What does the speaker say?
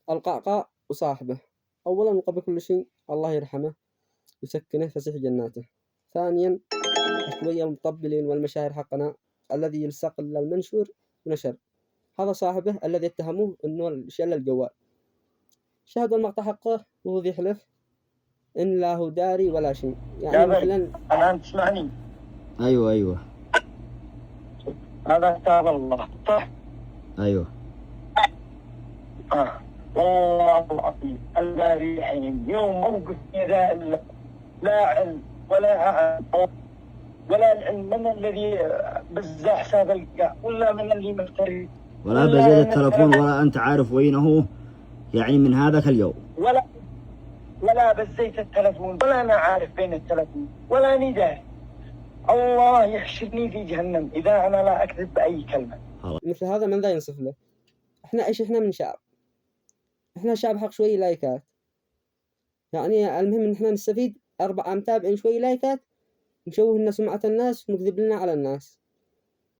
القعقاع وصاحبه. أولا وقبل كل شيء الله يرحمه ويسكنه فسيح جناته. ثانيا الشوية المطبلين والمشاهير حقنا الذي يلصق المنشور ونشر، هذا صاحبه الذي اتهموه انه شل الجوال. شاهدوا المقطع حقه وهو يحلف ان لا هو داري ولا شيء، يعني مثلا الآن تسمعني؟ أيوة هذا كتاب الله صح؟ أيوة. والله العظيم الباري الحين يوم موقف إذا لا علم ولا عقل ولا العلم من الذي بزع حساب القاع ولا من اللي مفتري ولا بزيد التلفون ولا أنت عارف وينه يعني من هذاك اليوم، ولا بزيت التلفون ولا أنا عارف بين التلفون ولا أنا داري. الله يحشرني في جهنم إذا أنا لا أكذب بأي كلمة. مثل هذا من ذا ينصف له؟ احنا من شعب، احنا شعب حق شوية لايكات، يعني المهم ان احنا نستفيد 4 متابعين شوية لايكات نشوه لنا سمعة الناس ونكذب لنا على الناس.